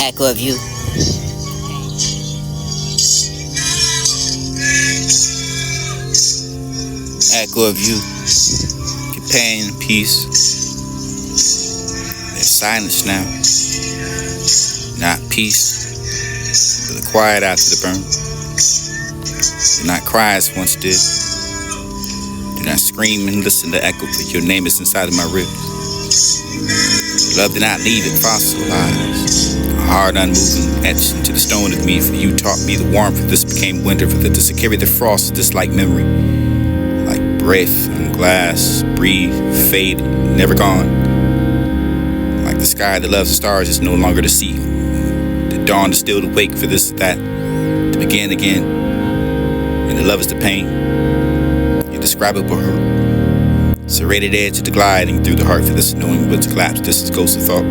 echo of you. Echo of you. Companion, peace. There's silence now. Not peace, but the quiet after the burn. Do not cry as once did. Do not scream and listen to echo, for your name is inside of my ribs. Love did not leave it fossilized. Hard, unmoving, etched into the stone of me, for you taught me the warmth, for this became winter, for this to carry the frost, this like memory. Like breath and glass, breathe, fade, never gone. Like the sky that loves the stars is no longer to see. The dawn is still to wake, for this, that, to begin again. And the love is the pain, indescribable hurt. Serrated edge of the gliding through the heart, for this knowing what's collapsed, this is ghost of thought.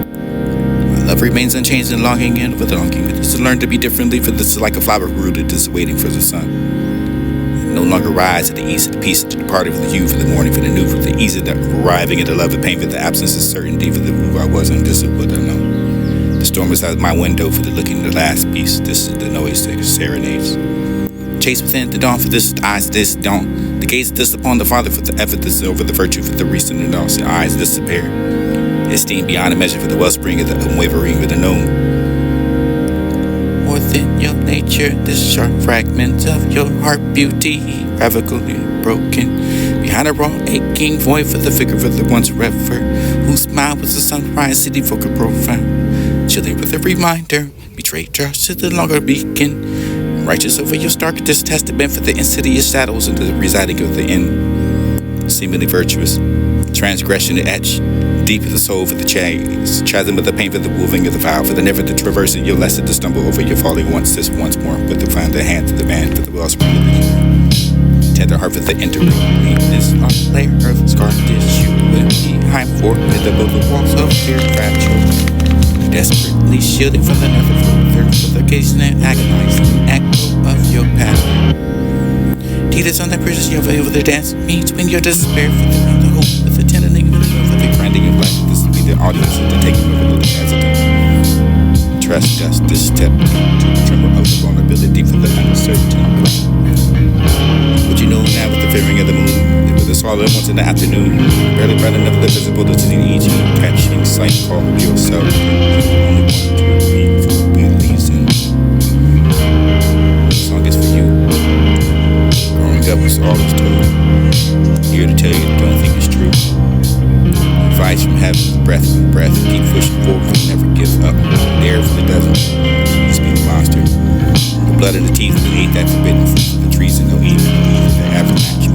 My love remains unchanged and longing, and with the longing, it is to learn to be differently, for this is like a flower rooted, is waiting for the sun. And no longer rise at the ease of the peace to depart for the you, for the morning, for the new, for the ease of the arriving at the love of pain, for the absence of certainty, for the who I was, and this is what I know. The storm is out my window, for the looking at the last piece, this is the noise that serenades. Chase within the dawn, for this eyes this dawn. The gaze this upon the Father, for the effort this over the virtue, for the reason and all the eyes disappear. Esteem beyond a measure, for the wellspring of the unwavering of the known. More than your nature, this sharp fragment of your heart beauty, irrevocably broken. Behind a raw aching void, for the figure of the once rever, whose smile was a sunrise city folk profound. Chilling with a reminder, betrayed trust to the longer beacon. Righteous over your starkest testament, for the insidious shadows and the residing of the end. Seemingly virtuous, transgression etched deep in the soul, for the chasm of the pain, for the woven of the vow, for the never to traverse your lesson to stumble over your falling once more, but to find the hand to the man, for the wellspring of the youth. Tender heart for the integral weakness, on layer of scar tissue, and behind formidable the walls of fear fracture. Desperately shielding from the never further, for the gazing and agonizing echo of your path. Teeters on the bridges, your way over the dance meets when your despair, for the hope, with the tendening of the grinding of life. This will be the audience of the taking over the hesitant. Trust us, this step to the tremor of the vulnerability, for the uncertainty. Would you know now with the fearing of the moon, with the solid once in the afternoon, barely bright enough the visible to see each catching sight call of yourself. Only one to be reason. This song is for you. Growing up was always told. Here to tell you that don't think it's true. Advice from heaven, breath from breath, keep pushing forward, never give up. Dare for the desert, speak monster. The blood in the teeth that ate that forbidden fruit, the trees and no evil, the avalanche.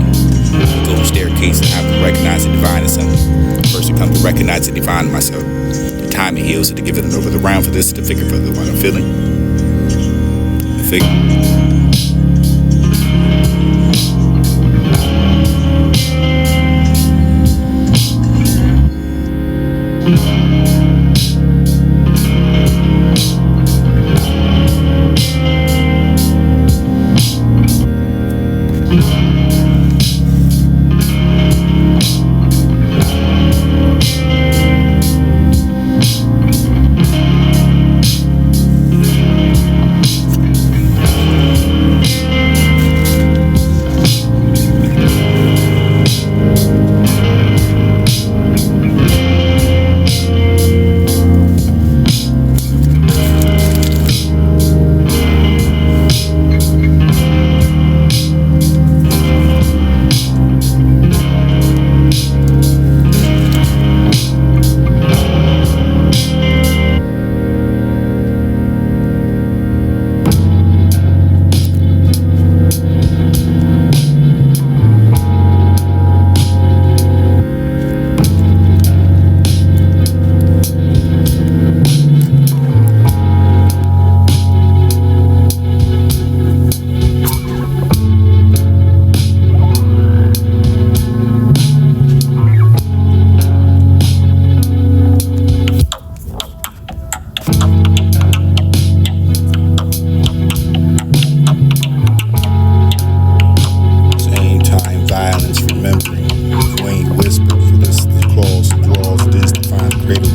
The golden staircase, I have to recognize the divine in something. First, I come to recognize the divine in myself. The time it heals, to give it over the round for this, to figure for the one I'm feeling. The figure.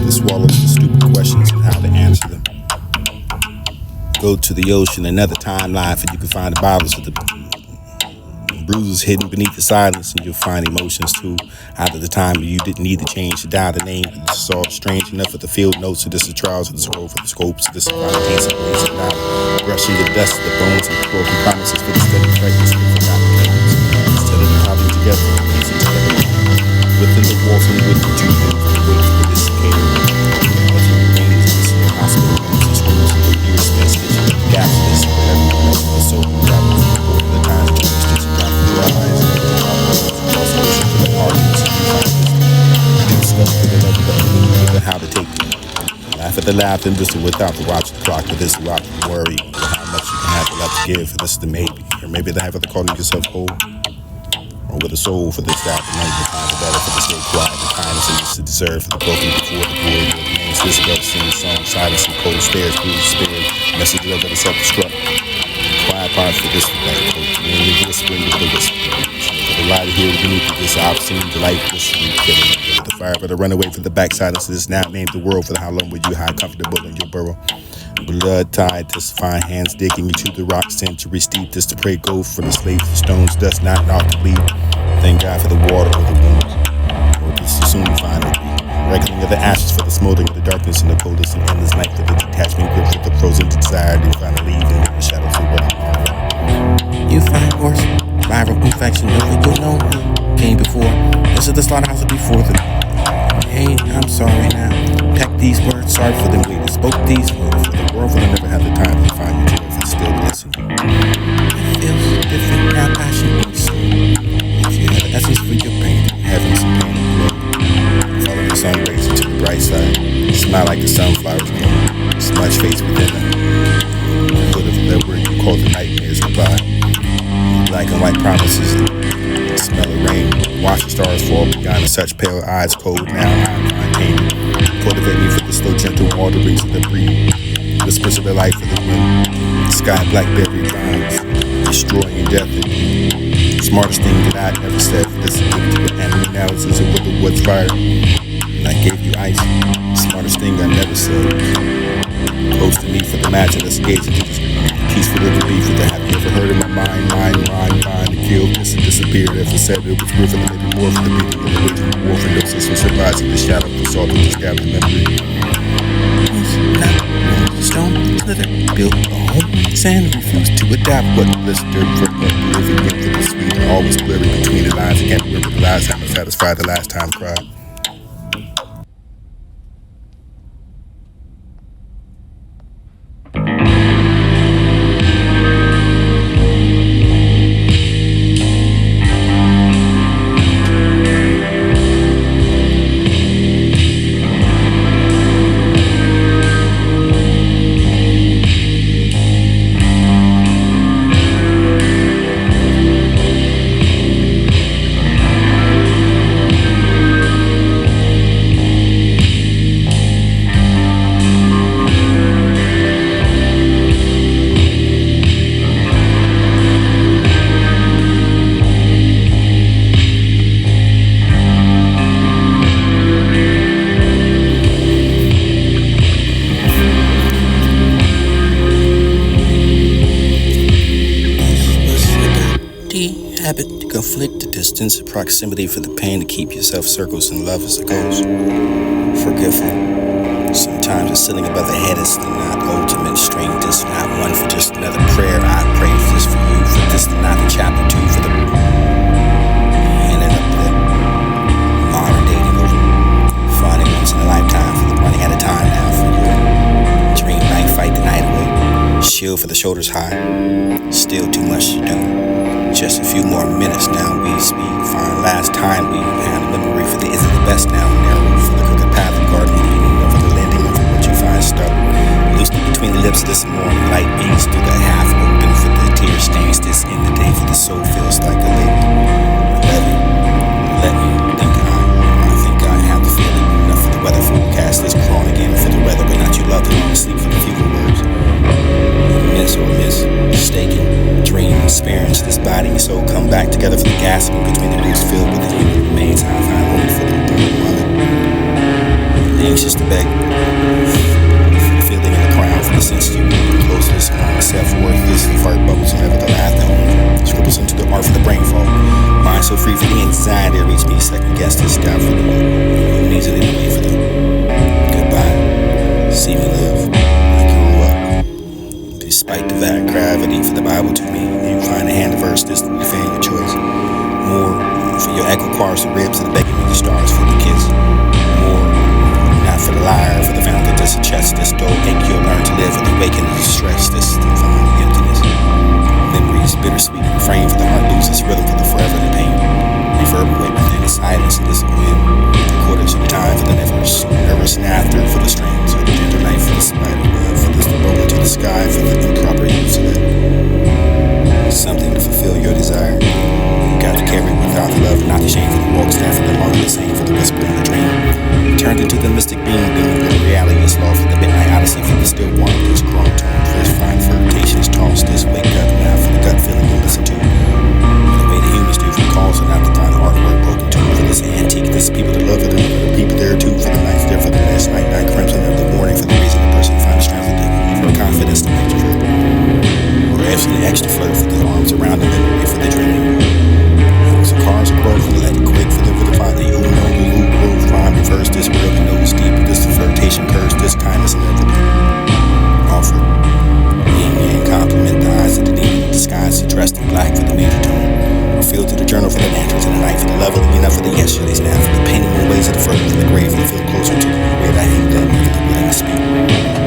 to swallow the stupid questions and how to answer them. Go to the ocean, another timeline, for you can find the bottles with the bruises hidden beneath the silence, and you'll find emotions too. Out of the time you didn't need to change to dial the name. This is all strange enough for the field notes. So this is trials of the scroll for the scopes. So this is final answer, racing now, brushing the dust of the bones and broken promises for the steady fragments of forgotten games. Instead of cobbled together, piecing together within the walls and with the two hands, wait for the dislocated. As it remains in the hospital rooms and screams of the years spent stitching up the gaps of this, but everyone else was so traveled for the times when they're stitching down the lines and the problems also listen for the arguments and you find this discuss for the love of the other and how to take it. Laugh at the laugh and listen without the watch the clock for this rock and worry for how much you can have left to give for this the maybe, or maybe the half of the calling yourself whole. Or with a soul for this that, the number of times the better for the stay quiet, the kindness and this to deserve for the broken before the glory of the names. This about singing song, silence and cold stares, blue spirit, message delivered to self-destruct. Quiet part for this, that coach, and the whispering of the whisper. For the light here beneath this obscene, delightful, sweet killing. With the fire for the runaway for the back silence of this now named the world for the how long will you hide comfortable in your burrow. Blood tied, testifying hands digging into the rock century steep. This to pray go for the slaves, the stones, dust not to bleed. Thank God for the water or the wounds, or just as soon you find it. Reckoning of the ashes for the smoldering of the darkness and the coldest and endless night for the detachment grip with the frozen desire to finally leave and the shadows of what I'm. You find worse viral infection over you know who came before. This is the slaughterhouse before them. Hey, I'm sorry now. Pack these words, sorry for them waiters. Spoke these words for the world, for they never had the time to find you to if still listen. It feels different now, passion is so. If you had the essence for your pain, heaven some pain and blood. Follow the sun rays to the bright side. Smile like the sunflowers bloom. Smudge face within the hood of that word you call the nightmares goodbye. Black and white promises. Smell of rain, watch the stars fall behind such pale eyes, cold now, I'm pain. Cultivate me for the slow, gentle waterings of the breeze. Whispers of the life of the wind. Sky blackberry vines, destroying death in me. Smartest thing that I'd never said. Listen to the animal analysis of what the woods fire. And I gave you ice. Smartest thing I never said. Close to me for the magic that's gazing to this peaceful little beef that have you ever heard in my mind, to kill this and disappear. If I said it was real for the maybe more for the beating of the waging of war for no sense of surprise in the shadow of the salt of the scab of memory. Stone, slither, built a home, sand refused to adapt what blistered for what living in for the sweet, always blurry between the lines. I can't remember the last time I satisfied the last time cry. Habit to conflict, the distance, the proximity for the pain to keep yourself circles and love as it goes. Forgetful. Sometimes it's sitting above the head is not ultimate string, just not one for just another prayer. I pray just for you, for this not a chapter 2 for the ending up there. Modern dating over. Finding once in a lifetime for the running out of time now for you. Dream night, fight the night away. Shield for the shoulders high. Still too much to do. Just a few more minutes now we speak. Find last time we had a memory for the isn't the best now. Narrow for the crooked path of garden eating over the landing over what you find stuck. Loosened between the lips this morning, light beats through the half open for the tear stains. This in the day for the soul feels like a lady. Let me think I think I have the feeling enough for the weather forecast. This crawling again for the weather, but not you love the long sleep for the fewer words. Miss or mistaken dream experience this body and soul come back together for the gasping between the roots filled with the human remains. I find only for the mother anxious to beg respect, feeling in the crown for the sense you closeness on self-worth. This heart bubbles whenever the laugh that scribbles into the art for the brain fall. Mind so free for the anxiety to reach me, second guess this doubt for the moon. Needs it anyway for the goodbye. See me live like you grew up. Despite the vast gravity for the Bible to me, you find a hand of verse, this defend your choice. More for your echo choirs, the ribs, and the begging me the stars for the kiss. More, not for the liar, for the fountain, this chest, this dull ache you'll learn to live with the waking of stress, this divine emptiness. Memories, bittersweet, refrain for the heart loses rhythm for the forever and the pain. Reverberate within the silence and this wind. Quarters of time for the nervous and after for the strings, for the tender knife, for the spider web, for this the roll into the sky, for the improper use of it. Something to fulfill your desire. You got to carry without the love and not the shame for the walk, stand for the moment, the same for the whisper in the dream. Turned into the mystic being for the reality is law for the midnight odyssey for the still warmth, this chrome tone, this fine flirtation is tossed, this wake up now for the gut feeling you listen to. The way the humans do for calls and not the fine artwork broken tune for this antique, this people that love it and the people there too for the nights there for the last night crimson of the morning for the reason the person finds strength for confidence to make you or absolutely extra flirt for the arms around the memory for the dream. So cars are broken, let it quake for the find the who groove, find reverse this really knows deep, this the flirtation curse, this kindness and everything. Offer yin yang compliment the eyes of the demon disguise, dressed in black for the major tone. Or feel to the journal for the lanterns and the night for the level, enough for the yesterday's now for the painting more ways of the further for the grave, and feel closer to the way that I hang down for the willing to speak.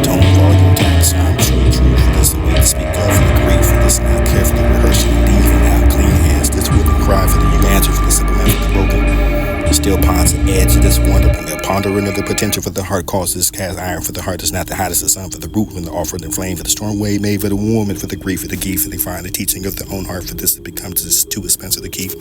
Tone, volume, time, sound, true, for this the way to speak of for the grief, for this now carefully rehearsing, leaving out clean hands, this willing cry for the you answer for the simple man for the broken. Still ponds the edge of this wonder, and the pondering of the potential for the heart causes cast iron for the heart is not the hottest the sun for the root when the offer the flame for the storm wave made for the woman for the grief for the key for the find the teaching of the own heart for this it becomes this too expensive to keep.